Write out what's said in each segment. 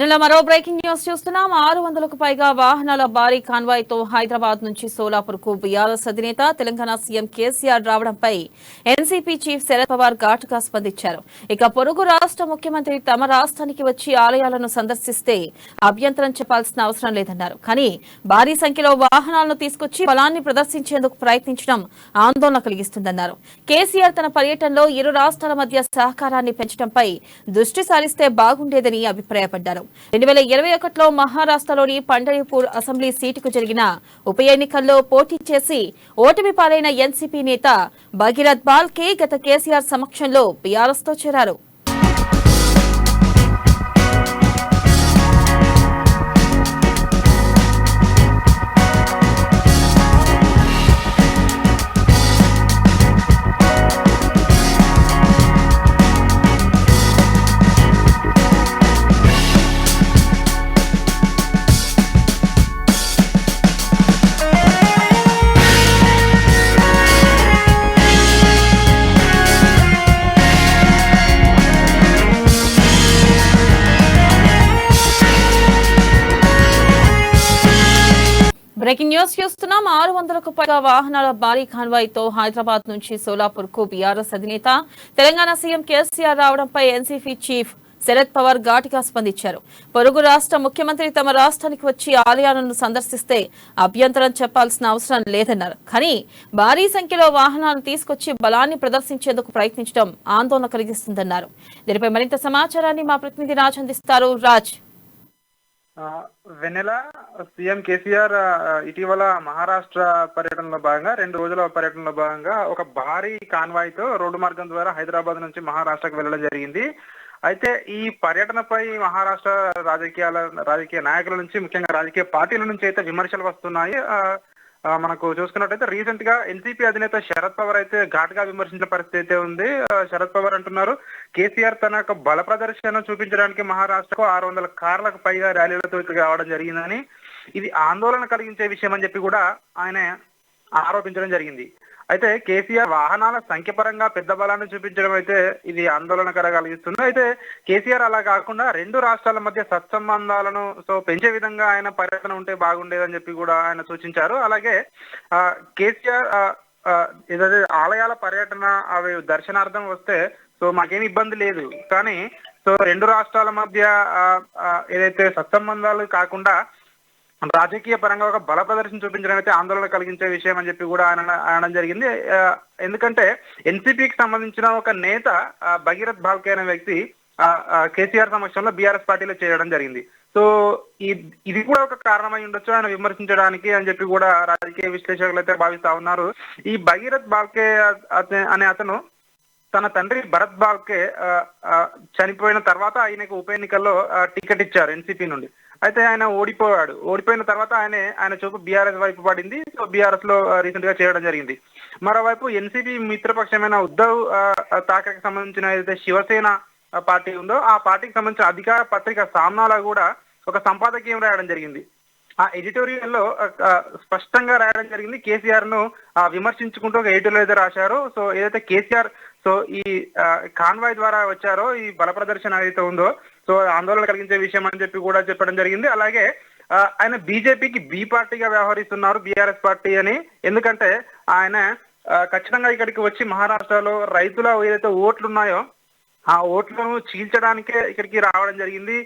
బులెటిన్లో మరో breaking news చూస్తున్నాం. 600కు పైగా వాహనాల భారీ కాన్వాయ్తో హైదరాబాద్ నుంచి సోలాపూర్కు బీఆర్ఎస్ అధినేత తెలంగాణ సీఎం కేసీఆర్ రావడంపై ఎన్సీపీ చీఫ్ శరద్ పవార్ ఘాటుగా స్పందించారు. ఇక పొరుగు రాష్ట్ర ముఖ్యమంత్రి తమ రాష్ట్రానికి వచ్చి ఆలయాలను సందర్శిస్తే అభ్యంతరం చెప్పాల్సిన అవసరం లేదన్నారు. కానీ భారీ సంఖ్యలో వాహనాలను తీసుకొచ్చి బలాన్ని ప్రదర్శించేందుకు ప్రయత్నించడం ఆందోళన కలిగిస్తుందన్నారు. కేసీఆర్ తన పర్యటనలో ఇరు రాష్ట్రాల మధ్య సహకారాన్ని పెంచడంపై దృష్టి సారిస్తే బాగుండేదని అభిప్రాయపడ్డారు. 2021లో మహారాష్ట్రలోని పండరీపూర్ అసెంబ్లీ సీటుకు జరిగిన ఉప ఎన్నికల్లో పోటీ చేసి ఓటమి పాలైన ఎన్సీపీ నేత భగీరథ్ బాల్కే గత కేసీఆర్ సమక్షంలో బీఆర్ఎస్ తో చేరారు. బ్రేకింగ్ న్యూస్ చూస్తున్నాం. 600కు పైగా వాహనాల భారీ కాన్వాయ్తో హైదరాబాద్ నుంచి సోలాపూర్కు బీఆర్ఎస్ అధినేత తెలంగాణ సీఎం కేసీఆర్ రావడంపై ఎన్సీపీ చీఫ్ శరద్ పవార్ ఘాటుగా స్పందించారు. పొరుగు రాష్ట్ర ముఖ్యమంత్రి తమ రాష్ట్రానికి వచ్చి ఆలయాలను సందర్శిస్తే అభ్యంతరం చెప్పాల్సిన అవసరం లేదన్నారు. కానీ భారీ సంఖ్యలో వాహనాలను తీసుకొచ్చి బలాన్ని ప్రదర్శించేందుకు ప్రయత్నించడం ఆందోళన కలిగిస్తుందన్నారు. దీనిపై మరింత సమాచారాన్ని మా ప్రతినిధి రాజ్ అందిస్తారు. రాజ్, వెన్నెల, సీఎం కేసీఆర్ ఇటీవల మహారాష్ట్ర పర్యటనలో భాగంగా 2 రోజుల పర్యటనలో భాగంగా ఒక భారీ కాన్వాయ్ తో రోడ్డు మార్గం ద్వారా హైదరాబాద్ నుంచి మహారాష్ట్రకు వెళ్లడం జరిగింది. అయితే ఈ పర్యటనపై మహారాష్ట్ర రాజకీయ నాయకుల నుంచి, ముఖ్యంగా రాజకీయ పార్టీల నుంచి అయితే విమర్శలు వస్తున్నాయి. మనకు చూసుకున్నట్టయితే రీసెంట్ గా ఎన్సీపీ అధినేత శరద్ పవార్ అయితే ఘాటుగా విమర్శించిన పరిస్థితి అయితే ఉంది. శరద్ పవార్ అంటున్నారు, కేసీఆర్ తన యొక్క బల ప్రదర్శన చూపించడానికి మహారాష్ట్రకు 600 కార్లకు పైగా ర్యాలీలతో రావడం జరిగిందని, ఇది ఆందోళన కలిగించే విషయం అని చెప్పి కూడా ఆయన ఆరోపించడం జరిగింది. అయితే కేసీఆర్ వాహనాల సంఖ్య పరంగా పెద్ద బలాన్ని చూపించడం అయితే ఇది ఆందోళనకర కలిగిస్తుంది. అయితే కేసీఆర్ అలా కాకుండా 2 రాష్ట్రాల మధ్య సత్సంబంధాలను పెంచే విధంగా ఆయన పర్యటన ఉంటే బాగుండేదని చెప్పి కూడా ఆయన సూచించారు. అలాగే కేసీఆర్ ఏదైతే ఆలయాల పర్యటన అవి దర్శనార్థం వస్తే మాకేమి ఇబ్బంది లేదు, కానీ 2 రాష్ట్రాల మధ్య ఏదైతే సత్సంబంధాలు కాకుండా రాజకీయ పరంగా ఒక బల ప్రదర్శన చూపించడం అయితే ఆందోళన కలిగించే విషయం అని చెప్పి కూడా ఆయన అనడం జరిగింది. ఎందుకంటే ఎన్సీపీకి సంబంధించిన ఒక నేత భగీరథ్ బాల్కే అనే వ్యక్తి కేసీఆర్ సమక్షంలో బీఆర్ఎస్ పార్టీలో చేరడం జరిగింది. ఇది కూడా ఒక కారణమై ఉండొచ్చు ఆయన విమర్శించడానికి అని చెప్పి కూడా రాజకీయ విశ్లేషకులు అయితే భావిస్తా ఉన్నారు. ఈ భగీరథ్ బాల్కే అనే అతను తన తండ్రి భరత్ బాల్కే చనిపోయిన తర్వాత ఆయనకు ఉప ఎన్నికల్లో టికెట్ ఇచ్చారు ఎన్సీపీ నుండి. అయితే ఆయన ఓడిపోయాడు. ఓడిపోయిన తర్వాత ఆయన చూపు బీఆర్ఎస్ వైపు పడింది. బీఆర్ఎస్ లో రీసెంట్ గా చేరడం జరిగింది. మరోవైపు ఎన్సీపీ మిత్రపక్షమైన ఉద్ధవ్ ఠాక్రేకి సంబంధించిన ఏదైతే శివసేన పార్టీ ఉందో ఆ పార్టీకి సంబంధించిన అధికార పత్రిక సామ్నాలో కూడా ఒక సంపాదకీయం రాయడం జరిగింది. ఆ ఎడిటోరియల్ లో స్పష్టంగా రాయడం జరిగింది, కేసీఆర్ ను విమర్శించుకుంటూ ఒక ఎడిటోరియల్ అయితే రాశారు. ఏదైతే కేసీఆర్ ఈ కాన్వాయ్ ద్వారా వచ్చారో ఈ బల ప్రదర్శన ఏదైతే ఉందో ఆందోళన కలిగించే విషయం అని చెప్పి కూడా చెప్పడం జరిగింది. అలాగే ఆయన బీజేపీకి బి పార్టీగా వ్యవహరిస్తున్నారు బీఆర్ఎస్ పార్టీ అని. ఎందుకంటే ఆయన ఖచ్చితంగా ఇక్కడికి వచ్చి మహారాష్ట్రలో రైతుల ఏదైతే ఓట్లు ఉన్నాయో ఆ ఓట్లను చీల్చడానికే ఇక్కడికి రావడం జరిగింది.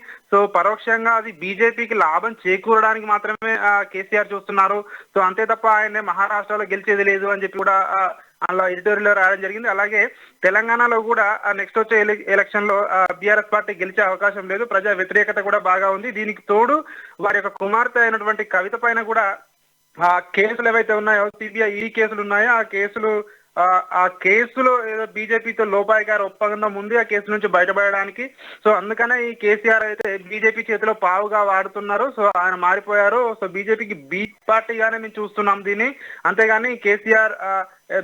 పరోక్షంగా అది బీజేపీకి లాభం చేకూరడానికి మాత్రమే కేసీఆర్ చూస్తున్నారు. అంతే తప్ప ఆయన మహారాష్ట్రలో గెలిచేది లేదు అని చెప్పి కూడా అలా ఎడిటోరియల్ లో రాయడం జరిగింది. అలాగే తెలంగాణలో కూడా నెక్స్ట్ వచ్చే ఎలక్షన్ లో బీఆర్ఎస్ పార్టీ గెలిచే అవకాశం లేదు, ప్రజా వ్యతిరేకత కూడా బాగా ఉంది. దీనికి తోడు వారి యొక్క కుమార్తె అయినటువంటి కవిత పైన కూడా కేసులు ఏవైతే ఉన్నాయో, సిబిఐ కేసులు ఉన్నాయో ఆ కేసులో ఏదో బీజేపీతో లోపాయికారి ఒప్పందం ఉంది ఆ కేసు నుంచి బయటపడడానికి. అందుకనే ఈ కేసీఆర్ అయితే బీజేపీ చేతిలో పావుగా వాడుతున్నారు. ఆయన మారిపోయారు. బీజేపీకి బి పార్టీగానే మేము చూస్తున్నాం దీన్ని, అంతేగాని కేసీఆర్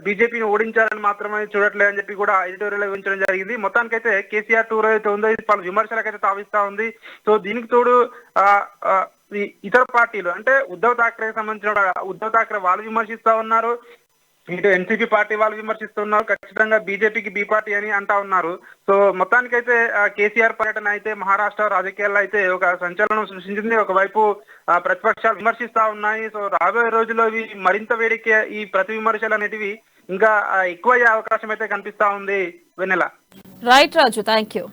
బీజేపీని ఓడించాలని మాత్రమే చూడట్లేదని చెప్పి కూడా ఎడిటోరియల్ వివరించడం జరిగింది. మొత్తానికైతే కేసీఆర్ టూర్ అయితే ఉందో ఇది పలు విమర్శలకైతే తావిస్తా ఉంది. దీనికి తోడు ఇతర పార్టీలు అంటే ఉద్ధవ్ ఠాక్రేకి సంబంధించిన ఉద్ధవ్ ఠాక్రే వాళ్ళు విమర్శిస్తా ఉన్నారు. ఇటు ఎన్సీపీ పార్టీ వాళ్ళు విమర్శిస్తున్నారు, ఖచ్చితంగా బీజేపీకి బి పార్టీ అని అంటా ఉన్నారు. సో మొత్తానికైతే కేసీఆర్ పర్యటన అయితే మహారాష్ట్ర రాజకీయాల్లో అయితే ఒక సంచలనం సృష్టించింది. ఒకవైపు ప్రతిపక్షాలు విమర్శిస్తా ఉన్నాయి. సో రాబోయే రోజుల్లో ఇవి మరింత వేడికి ఈ ప్రతి విమర్శలు అనేటివి ఇంకా ఎక్కువయ్యే అవకాశం అయితే కనిపిస్తా ఉంది. Vennela. Right Raju, thank you.